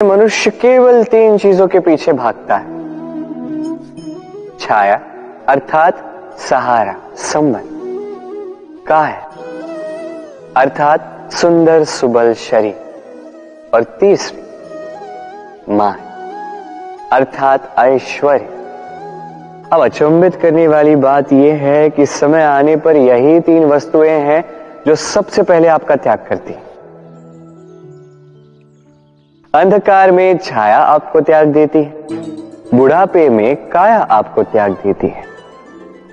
मनुष्य केवल 3 चीजों के पीछे भागता है। छाया अर्थात सहारा, संबंध, काया अर्थात सुंदर सुबल शरीर, और तीसरी माया अर्थात ऐश्वर्य। अब अचंभित करने वाली बात यह है कि समय आने पर यही 3 वस्तुएं हैं जो सबसे पहले आपका त्याग करती हैं। अंधकार में छाया आपको त्याग देती है, बुढ़ापे में काया आपको त्याग देती है,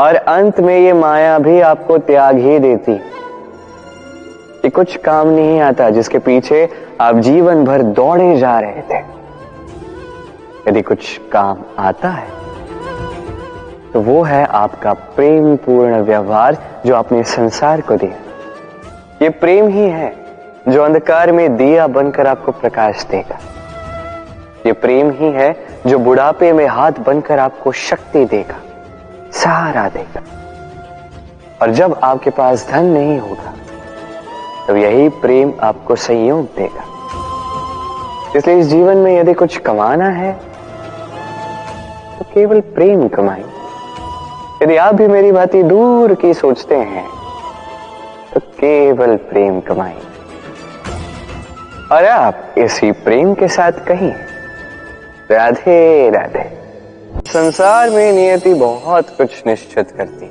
और अंत में ये माया भी आपको त्याग ही देती है। ये कुछ काम नहीं आता जिसके पीछे आप जीवन भर दौड़े जा रहे थे। यदि कुछ काम आता है तो वो है आपका प्रेम पूर्ण व्यवहार जो आपने संसार को दिया। ये प्रेम ही है जो अंधकार में दिया बनकर आपको प्रकाश देगा। ये प्रेम ही है जो बुढ़ापे में हाथ बनकर आपको शक्ति देगा, सहारा देगा। और जब आपके पास धन नहीं होगा तो यही प्रेम आपको संयोग देगा। इसलिए इस जीवन में यदि कुछ कमाना है तो केवल प्रेम कमाइए। यदि आप भी मेरी बातें दूर की सोचते हैं तो केवल प्रेम कमाइए, और आप इसी प्रेम के साथ कहीं राधे राधे। संसार में नियति बहुत कुछ निश्चित करती,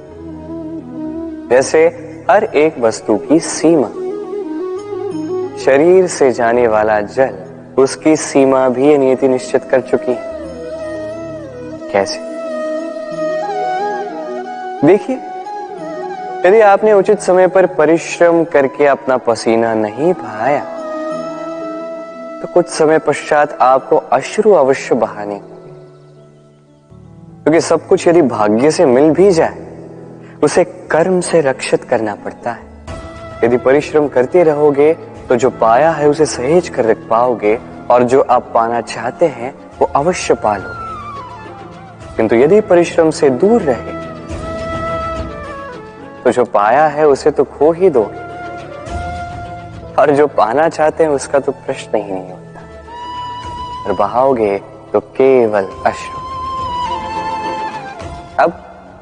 जैसे हर एक वस्तु की सीमा। शरीर से जाने वाला जल, उसकी सीमा भी ये नियति निश्चित कर चुकी है। कैसे? देखिए, यदि आपने उचित समय पर परिश्रम करके अपना पसीना नहीं बहाया तो कुछ समय पश्चात आपको अश्रु अवश्य बहाने, क्योंकि सब कुछ यदि भाग्य से मिल भी जाए उसे कर्म से रक्षित करना पड़ता है। यदि परिश्रम करते रहोगे तो जो पाया है उसे सहेज कर रख पाओगे, और जो आप पाना चाहते हैं वो अवश्य पालोगे। किंतु यदि परिश्रम से दूर रहे तो जो पाया है उसे तो खो ही दोगे, और जो पाना चाहते हैं उसका तो प्रश्न ही नहीं होता, और बहाओगे तो केवल अश्रु। अब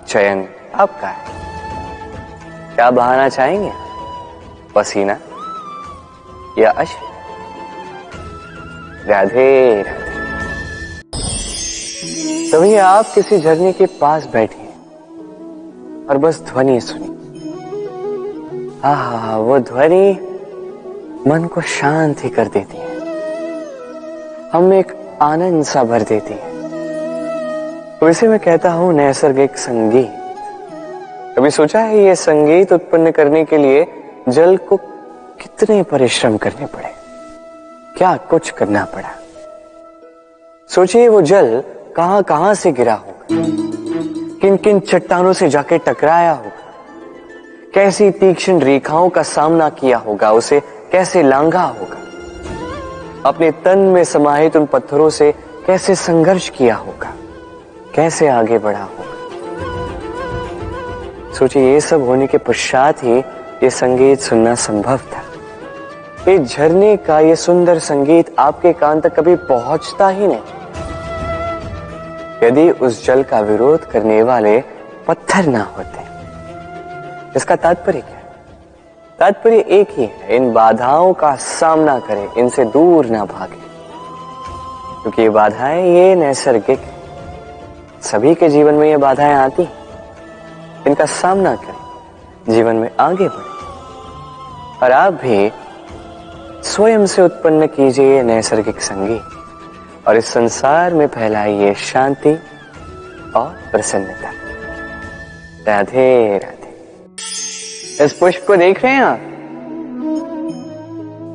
चयन आपका है, क्या बहाना चाहेंगे? पसीना या अश्रु? राधे राधे। तभी आप किसी झरने के पास बैठे और बस ध्वनि सुनी। आहा, वो ध्वनि मन को शांत ही कर देती है, हम एक आनंद सा भर देती है। तो इसे मैं कहता हूं नैसर्गिक संगीत। कभी सोचा है ये संगीत उत्पन्न करने के लिए जल को कितने परिश्रम करने पड़े, क्या कुछ करना पड़ा? सोचिए वो जल कहां कहां से गिरा होगा, किन किन चट्टानों से जाके टकराया होगा, कैसी तीक्ष्ण रेखाओं का सामना किया होगा, उसे कैसे लांघा होगा, अपने तन में समाहित उन पत्थरों से कैसे संघर्ष किया होगा, कैसे आगे बढ़ा होगा। सोचिए, ये सब होने के पश्चात ही ये संगीत सुनना संभव था। इस झरने का ये सुंदर संगीत आपके कान तक कभी पहुंचता ही नहीं यदि उस जल का विरोध करने वाले पत्थर ना होते। इसका तात्पर्य क्या है? तात्पर्य एक ही है, इन बाधाओं का सामना करें, इनसे दूर ना भागें, क्योंकि ये बाधाएं ये नैसर्गिक है। सभी के जीवन में ये बाधाएं आती हैं, इनका सामना करें, जीवन में आगे बढ़ें, और आप भी स्वयं से उत्पन्न कीजिए ये नैसर्गिक संगीत, और इस संसार में फैलाइए शांति और प्रसन्नता। राधे राधे। इस पुष्प को देख रहे हैं आप?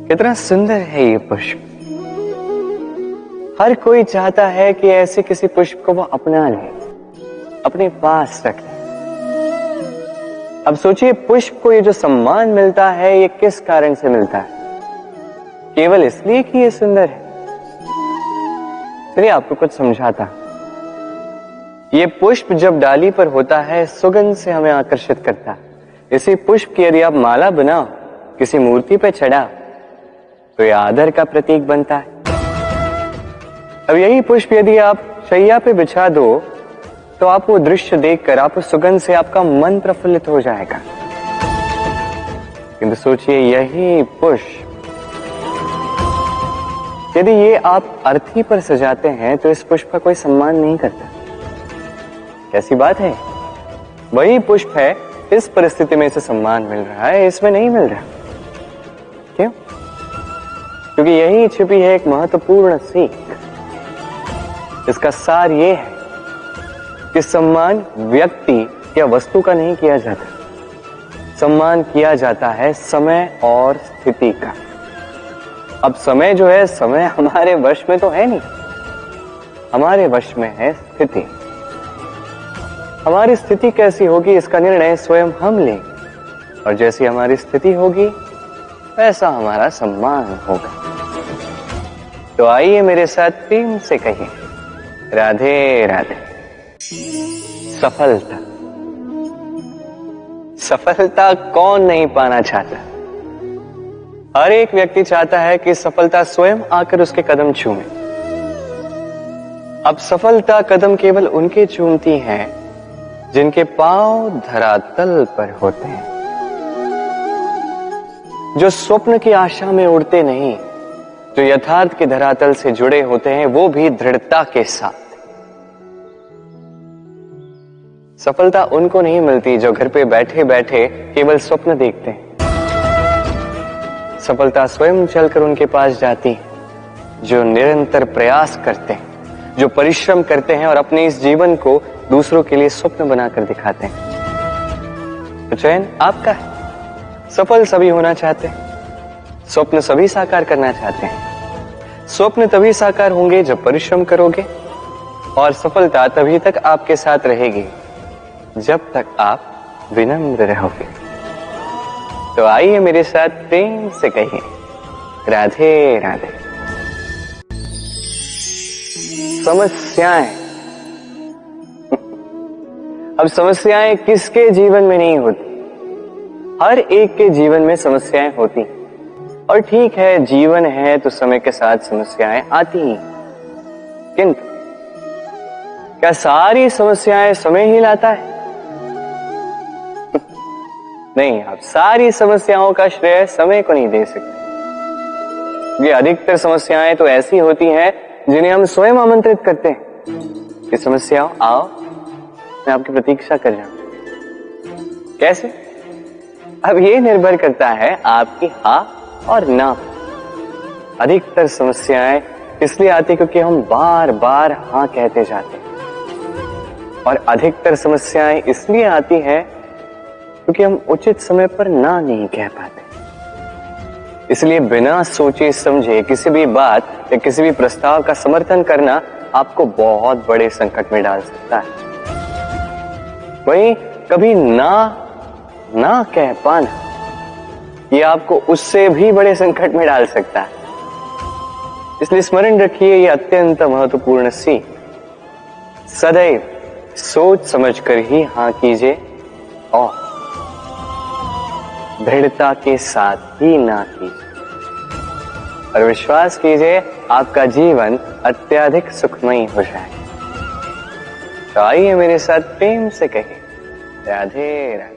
कितना सुंदर है ये पुष्प। हर कोई चाहता है कि ऐसे किसी पुष्प को वो अपना ले, अपने पास रख ले। अब सोचिए, पुष्प को ये जो सम्मान मिलता है ये किस कारण से मिलता है? केवल इसलिए कि ये सुंदर है? चलिए आपको कुछ समझाता। ये पुष्प जब डाली पर होता है सुगंध से हमें आकर्षित करता है। इसी पुष्प की यदि आप माला बनाओ, किसी मूर्ति पर चढ़ाओ, तो यह आदर का प्रतीक बनता है। अब यही पुष्प यदि आप शैया पे बिछा दो तो आप वो दृश्य देखकर, आप उस सुगंध से आपका मन प्रफुल्लित हो जाएगा। किंतु सोचिए, यही पुष्प यदि ये आप अर्थी पर सजाते हैं तो इस पुष्प का कोई सम्मान नहीं करता। कैसी बात है? वही पुष्प है, इस परिस्थिति में इसे सम्मान मिल रहा है, इसमें नहीं मिल रहा। क्यों? क्योंकि यही छिपी है एक महत्वपूर्ण सीख। इसका सार ये है कि सम्मान व्यक्ति या वस्तु का नहीं किया जाता, सम्मान किया जाता है समय और स्थिति का। अब समय जो है, समय हमारे वश में तो है नहीं, हमारे वश में है स्थिति। हमारी स्थिति कैसी होगी इसका निर्णय स्वयं हम लेंगे, और जैसी हमारी स्थिति होगी वैसा हमारा सम्मान होगा। तो आइए मेरे साथ प्रेम से कहिए, राधे राधे। सफलता, सफलता कौन नहीं पाना चाहता? हर एक व्यक्ति चाहता है कि सफलता स्वयं आकर उसके कदम चूमे। अब सफलता कदम केवल उनके चूमती हैं जिनके पांव धरातल पर होते हैं, जो स्वप्न की आशा में उड़ते नहीं, जो यथार्थ के धरातल से जुड़े होते हैं, वो भी दृढ़ता के साथ। सफलता उनको नहीं मिलती जो घर पे बैठे बैठे केवल स्वप्न देखते हैं। सफलता स्वयं चलकर उनके पास जाती है, जो निरंतर प्रयास करते हैं, जो परिश्रम करते हैं और अपने इस जीवन को दूसरों के लिए स्वप्न बनाकर दिखाते हैं। तो चयन आपका है। सफल सभी होना चाहते हैं, स्वप्न सभी साकार करना चाहते हैं। स्वप्न तभी साकार होंगे जब परिश्रम करोगे, और सफलता तभी तक आपके साथ रहेगी जब तक आप विनम्र रहोगे। तो आइए मेरे साथ प्रेम से कहिए, राधे राधे। समस्याएं, अब समस्याएं किसके जीवन में नहीं होती? हर एक के जीवन में समस्याएं होती, और ठीक है, जीवन है तो समय के साथ समस्याएं आती ही। किंतु क्या सारी समस्याएं समय ही लाता है? नहीं, आप सारी समस्याओं का श्रेय समय को नहीं दे सकते। ये अधिकतर समस्याएं तो ऐसी होती हैं जिन्हें हम स्वयं आमंत्रित करते हैं कि समस्याओं आओ, मैं आपकी प्रतीक्षा कर रहा हूं। कैसे? अब ये निर्भर करता है आपकी हाँ और ना। अधिकतर समस्याएं इसलिए आती क्योंकि हम बार बार हाँ कहते जाते हैं, और अधिकतर समस्याएं इसलिए आती हैं क्योंकि हम उचित समय पर ना नहीं कह पाते। इसलिए बिना सोचे समझे किसी भी बात या किसी भी प्रस्ताव का समर्थन करना आपको बहुत बड़े संकट में डाल सकता है। वहीं कभी ना कह पाना, ये आपको उससे भी बड़े संकट में डाल सकता है। इसलिए स्मरण रखिए, ये अत्यंत महत्वपूर्ण सीख। सदैव सोच समझकर ही हाँ कीजिए, और दृढ़ता के साथ ही ना कीजिए, और विश्वास कीजिए आपका जीवन अत्यधिक सुखमय हो जाए। तो आइए मेरे साथ प्रेम से कहिए, राधे राधे।